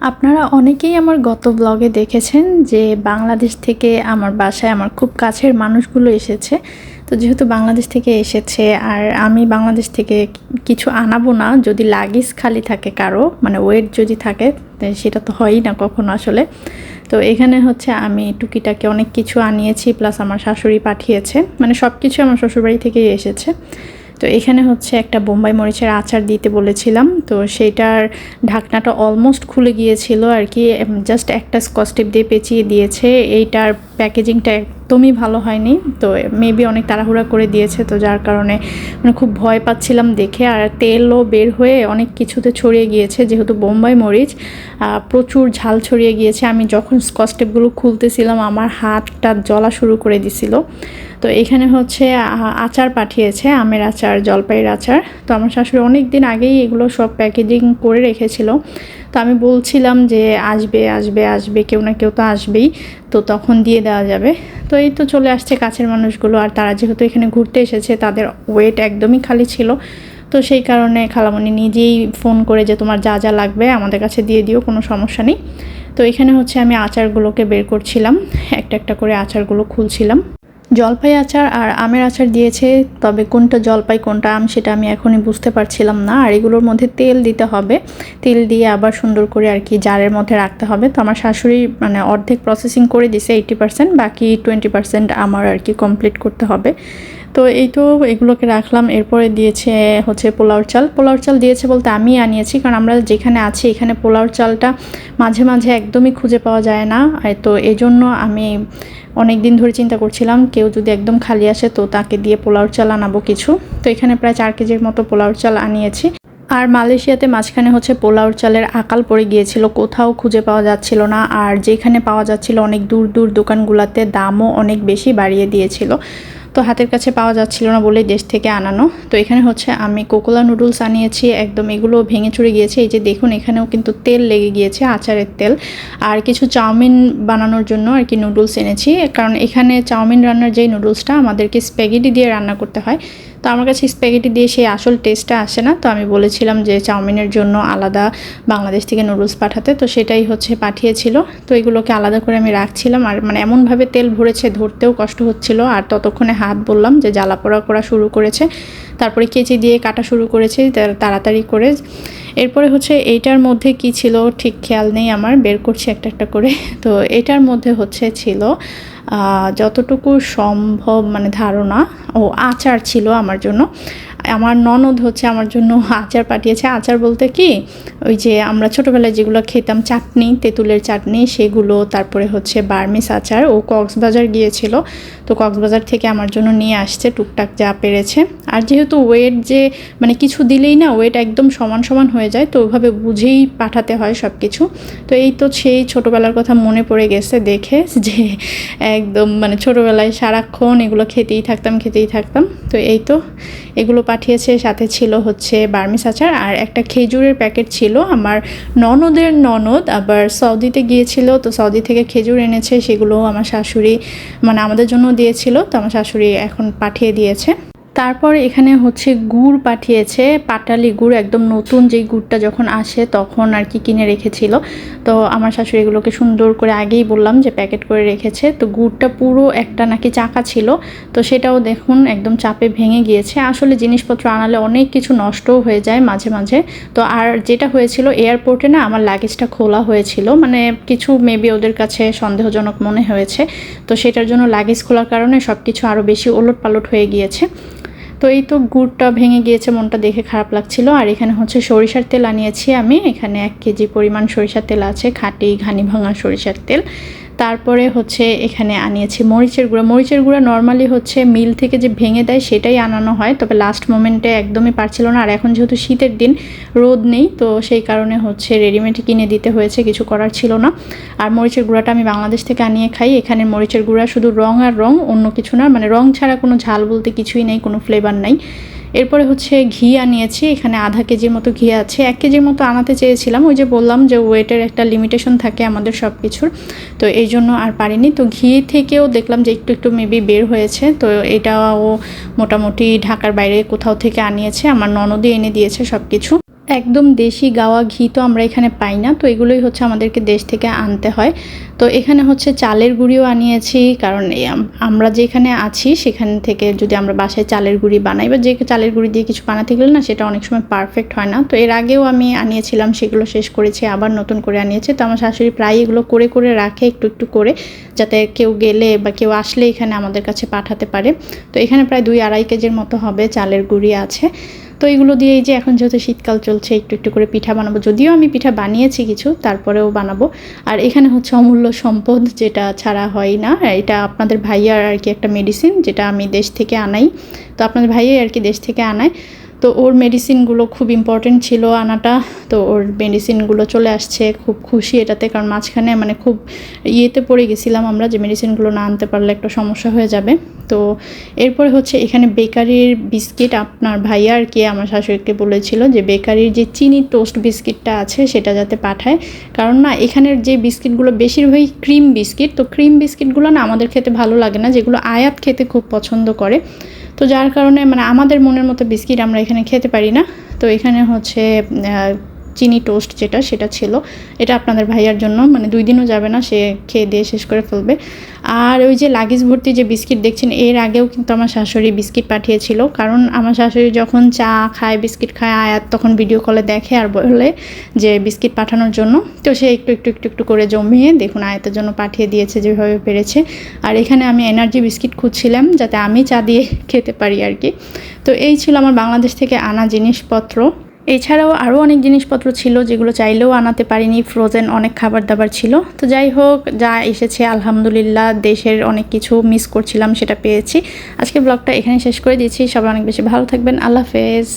আপনারা অনেকেই আমার গত ব্লগে দেখেছেন যে বাংলাদেশ থেকে আমার বাসায় আমার খুব কাছের মানুষগুলো এসেছে। তো যেহেতু বাংলাদেশ থেকে এসেছে আর আমি বাংলাদেশ থেকে কিছু আনাবো না, যদি লাগেজ খালি থাকে কারো, মানে ওয়েট যদি থাকে, সেটা তো হয়ই না কখনো আসলে। তো এখানে হচ্ছে আমি টুকিটাকে অনেক কিছু আনিয়েছি, প্লাস আমার শাশুড়ি পাঠিয়েছে, মানে সব কিছু আমার শ্বশুরবাড়ি থেকেই এসেছে। তো এখানে হচ্ছে একটা বোম্বাই মরিচের আচার দিতে বলেছিলাম, তো সেইটার ঢাকনাটা অলমোস্ট খুলে গিয়েছিল আর কি, জাস্ট একটা স্কচ টেপ দিয়ে পেঁচিয়ে দিয়েছে। এইটার প্যাকেজিংটা একদমই ভালো হয়নি, তো মেবি অনেক তাড়াহুড়া করে দিয়েছে, তো যার কারণে মানে খুব ভয় পাচ্ছিলাম দেখে। আর তেলও বের হয়ে অনেক কিছুতে ছড়িয়ে গিয়েছে, যেহেতু বোম্বাই মরিচ প্রচুর ঝাল ছড়িয়ে গিয়েছে। আমি যখন স্কচ টেপগুলো খুলতেছিলাম আমার হাতটা জ্বলা শুরু করে দিছিল। তো এখানে হচ্ছে আচার পাঠিয়েছে, আমের আচার, জলপাইয়ের আচার। তো আমার শাশুড়ি অনেক দিন আগেই এগুলো সব প্যাকেজিং করে রেখেছিল। তো আমি বলছিলাম যে আসবে আসবে আসবে, কেউ না কেউ তো আসবেই, তো তখন দিয়ে দেওয়া যাবে। তো এই তো চলে আসছে কাছের মানুষগুলো, আর তারা যেহেতু এখানে ঘুরতে এসেছে তাদের ওয়েট একদমই খালি ছিল। তো সেই কারণে খালামণি নিজেই ফোন করে যে তোমার যা যা লাগবে আমাদের কাছে দিয়ে দিও, কোনো সমস্যা নেই। তো এখানে হচ্ছে আমি আচারগুলোকে বের করছিলাম, একটা একটা করে আচারগুলো খুলছিলাম। জলপাই আচার আর আমের আচার দিয়েছে, তবে কোনটা জলপাই কোনটা আম সেটা আমি এখনই বুঝতে পারছিলাম না। আর এগুলোর মধ্যে তেল দিতে হবে, তেল দিয়ে আবার সুন্দর করে আর কি জারের মধ্যে রাখতে হবে। তো আমার শাশুড়ি মানে অর্ধেক প্রসেসিং করে দিছে 80%, বাকি 20% আমার আর কি কমপ্লিট করতে হবে। তো এই তো এগুলোকে রাখলাম। এরপরে দিয়েছে হচ্ছে পোলাওর চাল। পোলাওর চাল দিয়েছে বলতে আমি আনিয়েছি, কারণ আমরা যেখানে আছি এখানে পোলাওর চালটা মাঝে মাঝে একদমই খুঁজে পাওয়া যায় না। তো এই জন্য আমি অনেক দিন ধরে চিন্তা করছিলাম কেউ যদি একদম খালি আসে তো তাকে দিয়ে পোলাওর চাল আনাবো কিছু। তো এখানে প্রায় 4 কেজির মতো পোলাওর চাল আনিয়েছি। আর মালয়েশিয়াতে মাঝখানে হচ্ছে পোলাওর চালের আকাল পড়ে গিয়েছিল, কোথাও খুঁজে পাওয়া যাচ্ছিল না। আর যেখানে পাওয়া যাচ্ছিল অনেক দূর দূর দোকানগুলোতে দামও অনেক বেশি বাড়িয়ে দিয়েছিল, তো হাতের কাছে পাওয়া যাচ্ছিল না বলেই দেশ থেকে আনানো। তো এখানে হচ্ছে আমি কোকোলা নুডলস আনিয়েছি, একদম এগুলো ভেঙে চুরে গিয়েছে। এই যে দেখুন এখানেও কিন্তু তেল লেগে গিয়েছে, আচারের তেল। আর কিছু চাউমিন বানানোর জন্য আর কি নুডলস এনেছি, কারণ এখানে চাউমিন রান্নার যেই নুডলসটা আমাদেরকে স্প্যাগেটি দিয়ে রান্না করতে হয়, তো আমার কাছে স্প্যাগেটি দিয়ে সেই আসল টেস্টটা আসে না। তো আমি বলেছিলাম যে চাউমিনের জন্য আলাদা বাংলাদেশ থেকে নুডলস পাঠাতে, তো সেটাই হচ্ছে পাঠিয়েছিল। তো এগুলোকে আলাদা করে আমি রাখছিলাম, আর মানে এমনভাবে তেল ভরেছে ধরতেও কষ্ট হচ্ছিল। আর ততক্ষণে হাত বললাম যে জ্বালা পোড়া করা শুরু করেছে, তারপরে কেচি দিয়ে কাটা শুরু করেছে তাড়াতাড়ি করে। এরপরে হচ্ছে এইটার মধ্যে কি ছিল ঠিক খেয়াল নেই আমার, বের করছি একটা একটা করে। তো এটার মধ্যে হচ্ছে ছিল যতটুকু সম্ভব মানে ধারণা, আচার ছিল আমার জন্য। আমার ননদ হচ্ছে আমার জন্য আচার পাঠিয়েছে। আচার বলতে কি, ওই যে আমরা ছোটোবেলায় যেগুলো খেতাম চাটনি, তেঁতুলের চাটনি, সেগুলো। তারপরে হচ্ছে বার্মিস আচার, ও কক্সবাজার গিয়েছিল, তো কক্সবাজার থেকে আমার জন্য নিয়ে আসছে টুকটাক যা পেরেছে। আর যেহেতু ওয়েট যে মানে কিছু দিলেই না ওয়েট একদম সমান সমান হয়ে যায়, তো ওইভাবে বুঝেই পাঠাতে হয় সব কিছু। তো এই তো সেই ছোটোবেলার কথা মনে পড়ে গেছে দেখে, যে একদম মানে ছোটোবেলায় সারাক্ষণ এগুলো খেতেই থাকতাম। তো এই তো এগুলো পাঠিয়েছে, সাথে ছিল হচ্ছে বার্মিস আচার, আর একটা খেজুরের প্যাকেট ছিল। আমার ননদের ননদ আবার সৌদিতে গিয়েছিল, তো সৌদি থেকে খেজুর এনেছে, সেগুলো আমার শাশুড়ি মানে আমাদের জন্য দিয়েছিল, তো আমার শাশুড়ি এখন পাঠিয়ে দিয়েছে। তারপর এখানে হচ্ছে গুড় পাঠিয়েছে, পাটালি গুড়, একদম নতুন যেই গুড়টা যখন আসে তখন আর কি কিনে রেখেছিল। তো আমার শাশুড়ি এগুলোকে সুন্দর করে আগেই বললাম যে প্যাকেট করে রেখেছে। তো গুড়টা পুরো একটা নাকি চাকা ছিল, তো সেটাও দেখুন একদম চাপে ভেঙে গিয়েছে। আসলে জিনিসপত্র আনালে অনেক কিছু নষ্টও হয়ে যায় মাঝে মাঝে। তো আর যেটা হয়েছিল এয়ারপোর্টে না আমার লাগেজটা খোলা হয়েছিল, মানে কিছু মেবি ওদের কাছে সন্দেহজনক মনে হয়েছে, তো সেটার জন্য লাগেজ খোলার কারণে সব কিছু আরও বেশি ওলটপালট হয়ে গিয়েছে। তো এই তো গুড়টা ভেঙে গিয়েছে, মনটা দেখে খারাপ লাগছিল। আর এখানে হচ্ছে সরিষার তেল আনিয়েছি আমি, এখানে 1 কেজি পরিমাণ সরিষার তেল আছে, খাঁটি ঘানি ভাঙা সরিষার তেল। তারপরে হচ্ছে এখানে আনিয়েছি মরিচের গুঁড়া। মরিচের গুঁড়া নর্মালি হচ্ছে মিল থেকে যে ভেঙে দেয় সেটাই আনানো হয়, তবে লাস্ট মোমেন্টে একদমই পারছিল না। আর এখন যেহেতু শীতের দিন, রোদ নেই, তো সেই কারণে হচ্ছে রেডিমেড কিনে দিতে হয়েছে, কিছু করার ছিল না। আর মরিচের গুঁড়াটা আমি বাংলাদেশ থেকে আনিয়ে খাই। এখানে মরিচের গুঁড়া শুধু রং আর রং, অন্য কিছু না, মানে রং ছাড়া কোনো ঝাল বলতে কিছুই নেই, কোনো ফ্লেভার নাই। এরপরে হচ্ছে ঘি আনিয়েছি, এখানে আধা কেজির মতো ঘি আছে। 1 কেজির মতো আনাতে চেয়েছিলাম, ওই যে বললাম যে ওয়েটের একটা লিমিটেশন থাকে আমাদের সব কিছুর, তো এই জন্য আর পারিনি। তো ঘি থেকেও দেখলাম যে একটু একটু মেবি বের হয়েছে, তো এটাও মোটামুটি ঢাকার বাইরে কোথাও থেকে আনিয়েছে, আমার ননদই এনে দিয়েছে সব কিছু। একদম দেশি গাওয়া ঘি তো আমরা এখানে পাই না, তো এগুলোই হচ্ছে আমাদেরকে দেশ থেকে আনতে হয়। তো এখানে হচ্ছে চালের গুঁড়িও আনিয়েছি, কারণ আমরা যেখানে আছি সেখান থেকে যদি আমরা বাসায় চালের গুঁড়ি বানাই বা যে চালের গুঁড়ি দিয়ে কিছু বানাতে গেলে না সেটা অনেক সময় পারফেক্ট হয় না। তো এর আগেও আমি আনিয়েছিলাম, সেগুলো শেষ করেছি, আবার নতুন করে আনিয়েছি। তো আমার শাশুড়ি প্রায় এগুলো করে করে রাখে একটু একটু করে, যাতে কেউ গেলে বা কেউ আসলে এখানে আমাদের কাছে পাঠাতে পারে। তো এখানে প্রায় 2-2.5 কেজির মতো হবে চালের গুঁড়ি আছে। তো এগুলো দিয়েই যে এখন যেহেতু শীতকাল চলছে একটু একটু করে পিঠা বানাবো, যদিও আমি পিঠা বানিয়েছি কিছু, তারপরেও বানাবো। আর এখানে হচ্ছে অমূল্য সম্পদ, যেটা ছাড়া হয় না, এটা আপনাদের ভাইয়ার আর কি একটা মেডিসিন, যেটা আমি দেশ থেকে আনাই। তো আপনাদের ভাইয়াই আর কি দেশ থেকে আনায়। তো ওর মেডিসিনগুলো খুব ইম্পর্টেন্ট ছিল আনাটা। তো ওর মেডিসিনগুলো চলে আসছে, খুব খুশি এটাতে, কারণ মাঝখানে মানে খুব ইয়েতে পড়ে গেছিলাম আমরা যে মেডিসিনগুলো না আনতে পারলে একটা সমস্যা হয়ে যাবে। তো এরপরে হচ্ছে এখানে বেকারির বিস্কিট, আপনার ভাইয়া আর কি আমার শাশুড়িকে বলেছিল যে বেকারির যে চিনি টোস্ট বিস্কিটটা আছে সেটা যাতে পাঠায়, কারণ না এখানের যে বিস্কিটগুলো বেশিরভাগই ক্রিম বিস্কিট, তো ক্রিম বিস্কিটগুলো না আমাদের খেতে ভালো লাগে না, যেগুলো আয়াত খেতে খুব পছন্দ করে। তো যার কারণে মানে আমাদের মনের মতো বিস্কিট আমরা এখানে খেতে পারি না। তো এখানে হচ্ছে চিনি টোস্ট যেটা, সেটা ছিল। এটা আপনাদের ভাইয়ার জন্য, মানে 2 দিনও যাবে না, সে খেয়ে দিয়ে শেষ করে ফেলবে। আর ওই যে লাগেজ ভর্তি যে বিস্কিট দেখছেন, এর আগেও কিন্তু আমার শাশুড়ি বিস্কিট পাঠিয়েছিল, কারণ আমার শাশুড়ি যখন চা খায় বিস্কিট খায় আয়াত তখন ভিডিও কলে দেখে আর বলে যে বিস্কিট পাঠানোর জন্য। তো সে একটু একটু একটু একটু করে জমিয়ে দেখুন আয়াতের জন্য পাঠিয়ে দিয়েছে যেভাবে পেরেছে। আর এখানে আমি এনার্জি বিস্কিট খুঁজছিলাম যাতে আমি চা দিয়ে খেতে পারি আর কি। তো এই ছিল আমার বাংলাদেশ থেকে আনা জিনিসপত্র। এছাড়াও আরও অনেক জিনিসপত্র ছিল যেগুলো চাইলেও আনাতে পারিনি, ফ্রোজেন অনেক খাবার দাবার ছিল। তো যাই হোক, যা এসেছে আলহামদুলিল্লাহ, দেশের অনেক কিছু মিস করছিলাম সেটা পেয়েছি। আজকে ব্লগটা এখানে শেষ করে দিয়েছি। সবাই অনেক বেশি ভালো থাকবেন। আল্লাহ হাফেজ।